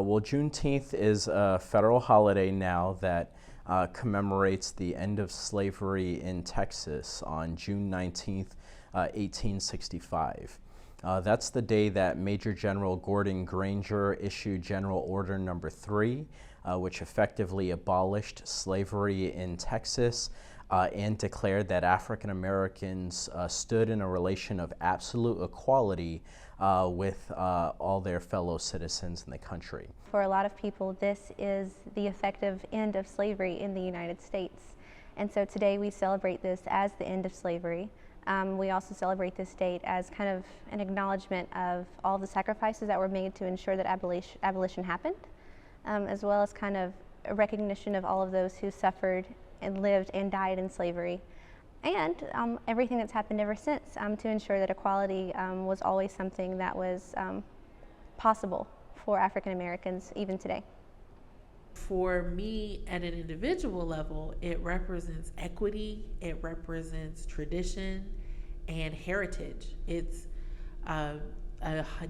Well, Juneteenth is a federal holiday now that commemorates the end of slavery in Texas on June 19th, 1865. That's the day that Major General Gordon Granger issued General Order Number 3, which effectively abolished slavery in Texas and declared that African Americans stood in a relation of absolute equality with all their fellow citizens in the country. For a lot of people, this is the effective end of slavery in the United States. And so today we celebrate this as the end of slavery. We also celebrate this date as kind of an acknowledgement of all the sacrifices that were made to ensure that abolition happened, as well as kind of a recognition of all of those who suffered and lived and died in slavery, and everything that's happened ever since to ensure that equality was always something that was possible for African Americans even today. For me, at an individual level, it represents equity, it represents tradition and heritage. It's a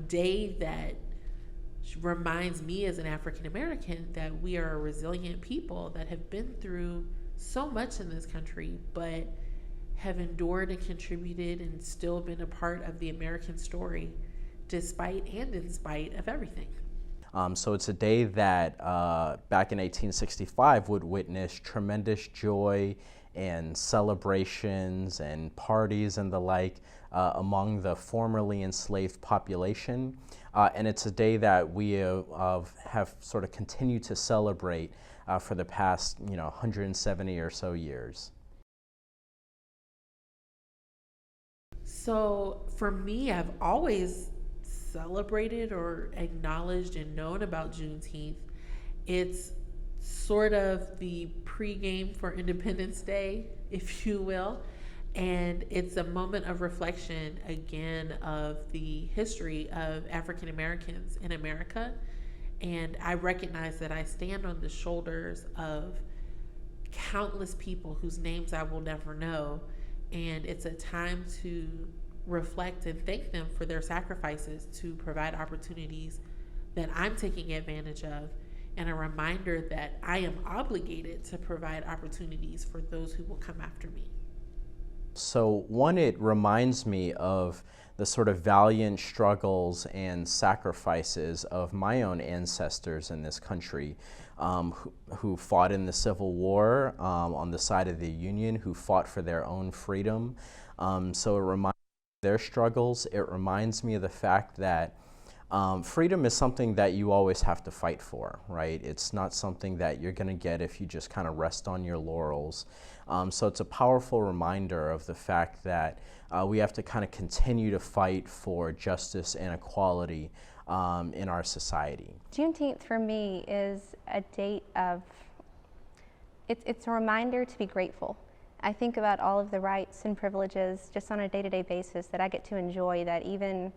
day that reminds me as an African American that we are a resilient people that have been through so much in this country, but have endured and contributed and still been a part of the American story, despite and in spite of everything. So it's a day that back in 1865 would witness tremendous joy and celebrations and parties and the like among the formerly enslaved population. And it's a day that we have sort of continued to celebrate for the past 170 or so years. So for me, I've always celebrated or acknowledged and known about Juneteenth. It's sort of the pregame for Independence Day, if you will. And it's a moment of reflection, again, of the history of African Americans in America. And I recognize that I stand on the shoulders of countless people whose names I will never know. And it's a time to reflect and thank them for their sacrifices to provide opportunities that I'm taking advantage of, and a reminder that I am obligated to provide opportunities for those who will come after me. So one, it reminds me of the sort of valiant struggles and sacrifices of my own ancestors in this country, who fought in the Civil War on the side of the Union, who fought for their own freedom. So it reminds me of their struggles. It reminds me of the fact that freedom is something that you always have to fight for, right? It's not something that you're going to get if you just kind of rest on your laurels. So it's a powerful reminder of the fact that we have to kind of continue to fight for justice and equality in our society. Juneteenth for me is a date of, it's a reminder to be grateful. I think about all of the rights and privileges just on a day-to-day basis that I get to enjoy that even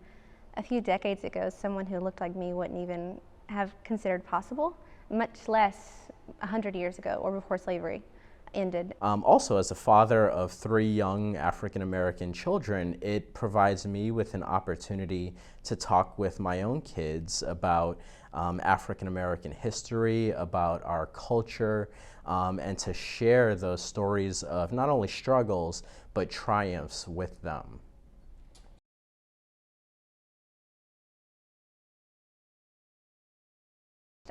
a few decades ago, someone who looked like me wouldn't even have considered possible, much less 100 years ago or before slavery ended. Also, as a father of 3 young African American children, it provides me with an opportunity to talk with my own kids about African American history, about our culture, and to share those stories of not only struggles, but triumphs with them.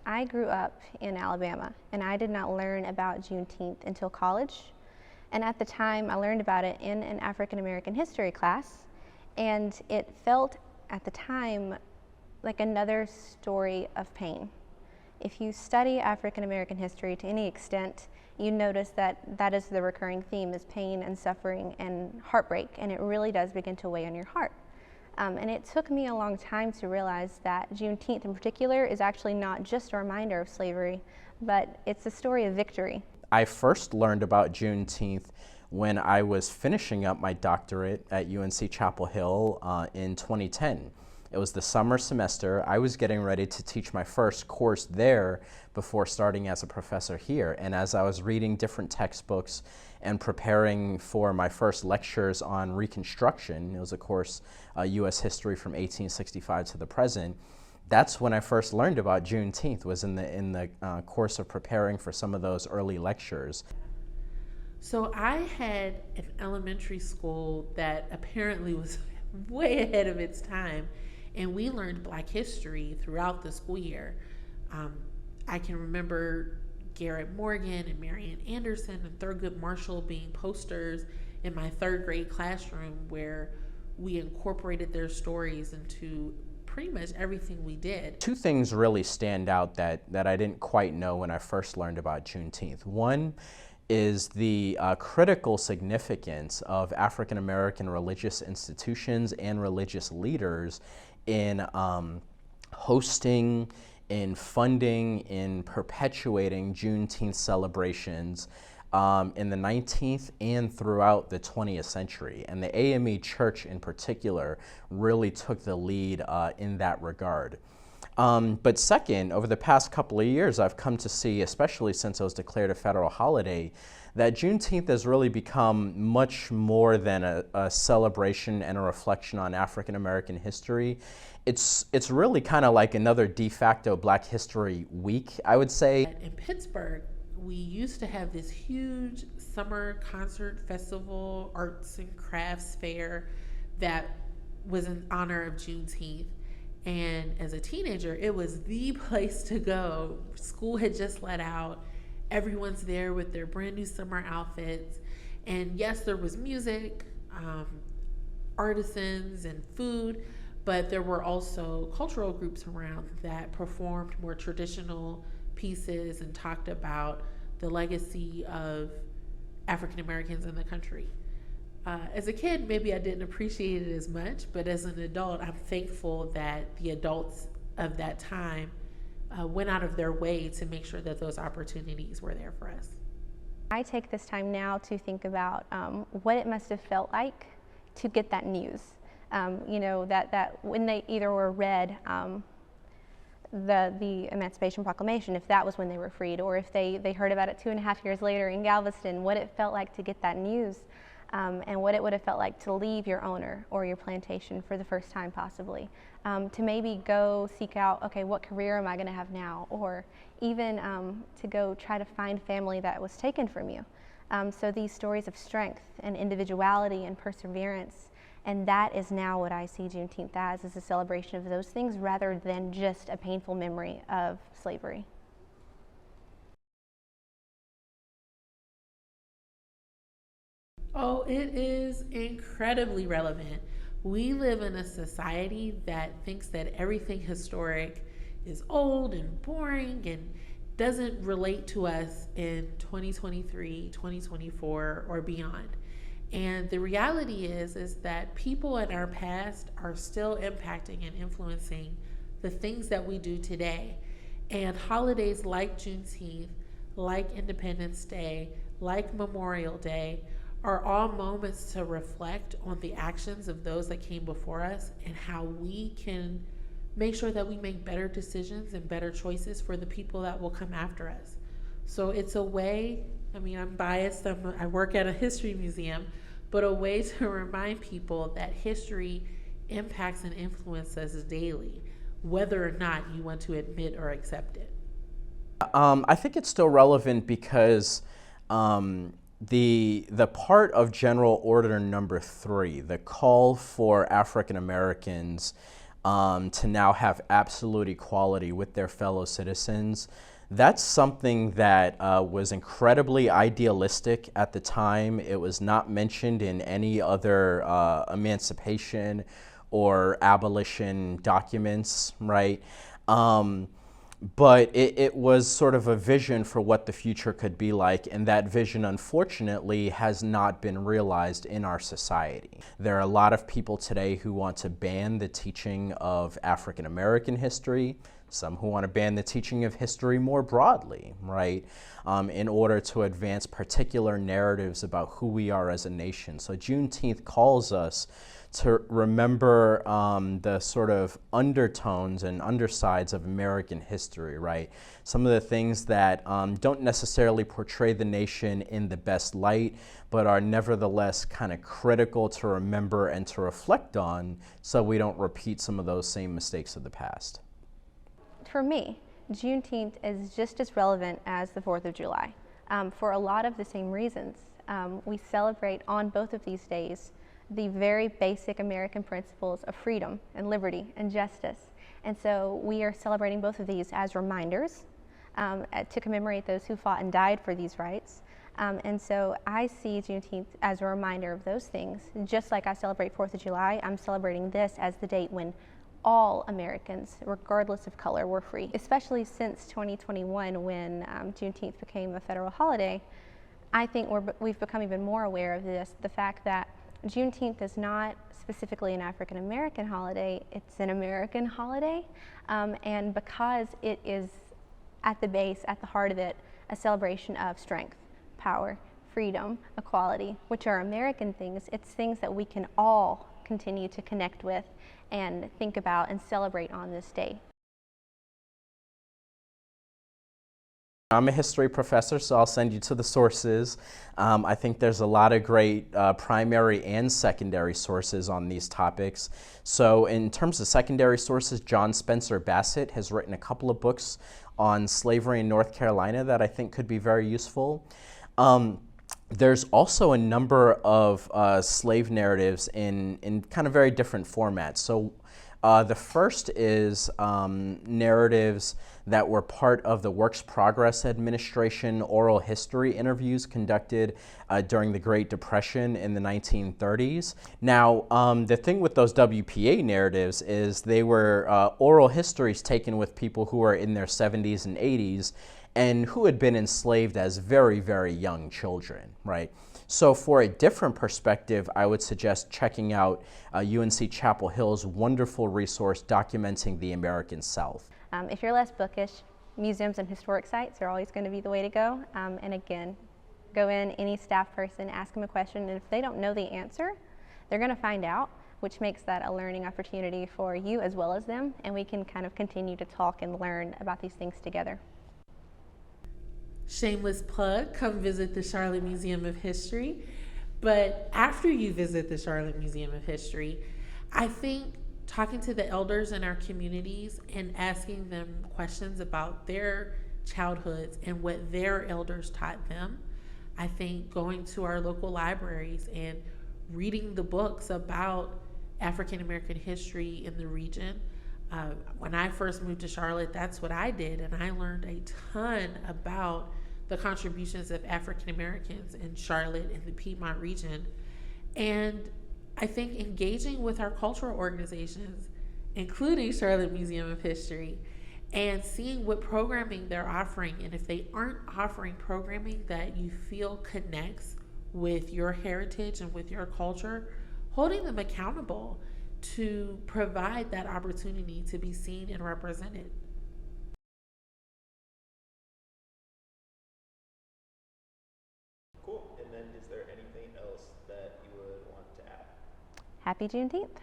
I grew up in Alabama, and I did not learn about Juneteenth until college. And at the time, I learned about it in an African American history class, and it felt at the time like another story of pain. If you study African American history to any extent, you notice that that is the recurring theme, is pain and suffering and heartbreak, and it really does begin to weigh on your heart. And it took me a long time to realize that Juneteenth in particular is actually not just a reminder of slavery, but it's a story of victory. I first learned about Juneteenth when I was finishing up my doctorate at UNC-Chapel Hill in 2010. It was the summer semester. I was getting ready to teach my first course there before starting as a professor here. And as I was reading different textbooks and preparing for my first lectures on Reconstruction, it was, of course, U.S. history from 1865 to the present, that's when I first learned about Juneteenth, was in the course of preparing for some of those early lectures. So I had an elementary school that apparently was way ahead of its time, and we learned Black history throughout the school year. I can remember Garrett Morgan and Marian Anderson and Thurgood Marshall being posters in my third grade classroom, where we incorporated their stories into pretty much everything we did. Two things really stand out that I didn't quite know when I first learned about Juneteenth. One is the critical significance of African American religious institutions and religious leaders in hosting, in funding, in perpetuating Juneteenth celebrations in the 19th and throughout the 20th century. And the AME Church in particular really took the lead in that regard. But second, over the past couple of years, I've come to see, especially since it was declared a federal holiday, that Juneteenth has really become much more than a celebration and a reflection on African American history. It's really kind of like another de facto Black History Week, I would say. In Pittsburgh, we used to have this huge summer concert festival, arts and crafts fair that was in honor of Juneteenth. And as a teenager, it was the place to go. School had just let out. Everyone's there with their brand new summer outfits. And yes, there was music, artisans, and food, but there were also cultural groups around that performed more traditional pieces and talked about the legacy of African Americans in the country. As a kid, maybe I didn't appreciate it as much, but as an adult, I'm thankful that the adults of that time went out of their way to make sure that those opportunities were there for us. I take this time now to think about what it must have felt like to get that news. That when they either were read the Emancipation Proclamation, if that was when they were freed, or if they heard about it 2.5 years later in Galveston, what it felt like to get that news. And what it would have felt like to leave your owner or your plantation for the first time possibly, to maybe go seek out, okay, what career am I going to have now, or even to go try to find family that was taken from you. So these stories of strength and individuality and perseverance, and that is now what I see Juneteenth as, is a celebration of those things rather than just a painful memory of slavery. Oh, it is incredibly relevant. We live in a society that thinks that everything historic is old and boring and doesn't relate to us in 2023, 2024, or beyond. And the reality is that people in our past are still impacting and influencing the things that we do today. And holidays like Juneteenth, like Independence Day, like Memorial Day, are all moments to reflect on the actions of those that came before us and how we can make sure that we make better decisions and better choices for the people that will come after us. So it's a way, I'm biased, I work at a history museum, but a way to remind people that history impacts and influences us daily, whether or not you want to admit or accept it. I think it's still relevant because the part of General Order Number 3, the call for African Americans to now have absolute equality with their fellow citizens, that's something that was incredibly idealistic at the time. It was not mentioned in any other emancipation or abolition documents, right? But it was sort of a vision for what the future could be like, and that vision, unfortunately, has not been realized in our society. There are a lot of people today who want to ban the teaching of African American history, some who want to ban the teaching of history more broadly, right, in order to advance particular narratives about who we are as a nation. So Juneteenth calls us to remember the sort of undertones and undersides of American history, right? Some of the things that don't necessarily portray the nation in the best light, but are nevertheless kind of critical to remember and to reflect on so we don't repeat some of those same mistakes of the past. for me, Juneteenth is just as relevant as the 4th of July for a lot of the same reasons. We celebrate on both of these days the very basic American principles of freedom and liberty and justice. And so we are celebrating both of these as reminders to commemorate those who fought and died for these rights. And so I see Juneteenth as a reminder of those things. Just like I celebrate 4th of July, I'm celebrating this as the date when all Americans, regardless of color, were free. Especially since 2021, when Juneteenth became a federal holiday, I think we've become even more aware of this, the fact that Juneteenth is not specifically an African American holiday, it's an American holiday. And because it is at the base, at the heart of it, a celebration of strength, power, freedom, equality, which are American things, it's things that we can all continue to connect with and think about and celebrate on this day. I'm a history professor, so I'll send you to the sources. I think there's a lot of great primary and secondary sources on these topics. So in terms of secondary sources, John Spencer Bassett has written a couple of books on slavery in North Carolina that I think could be very useful. There's also a number of slave narratives in kind of very different formats. So the first is narratives that were part of the Works Progress Administration oral history interviews conducted during the Great Depression in the 1930s. Now, the thing with those WPA narratives is they were oral histories taken with people who were in their 70s and 80s and who had been enslaved as very, very young children, right? So for a different perspective, I would suggest checking out UNC-Chapel Hill's wonderful resource documenting the American South. If you're less bookish, museums and historic sites are always going to be the way to go. And again, go in, any staff person, ask them a question, and if they don't know the answer, they're going to find out, which makes that a learning opportunity for you as well as them, and we can kind of continue to talk and learn about these things together. Shameless plug, come visit the Charlotte Museum of History. But after you visit the Charlotte Museum of History, I think talking to the elders in our communities and asking them questions about their childhoods and what their elders taught them, I think going to our local libraries and reading the books about African American history in the region. When I first moved to Charlotte, that's what I did, and I learned a ton about the contributions of African Americans in Charlotte and the Piedmont region. And I think engaging with our cultural organizations, including Charlotte Museum of History, and seeing what programming they're offering, and if they aren't offering programming that you feel connects with your heritage and with your culture, holding them accountable to provide that opportunity to be seen and represented. Cool. And then is there anything else that you would want to add? Happy Juneteenth.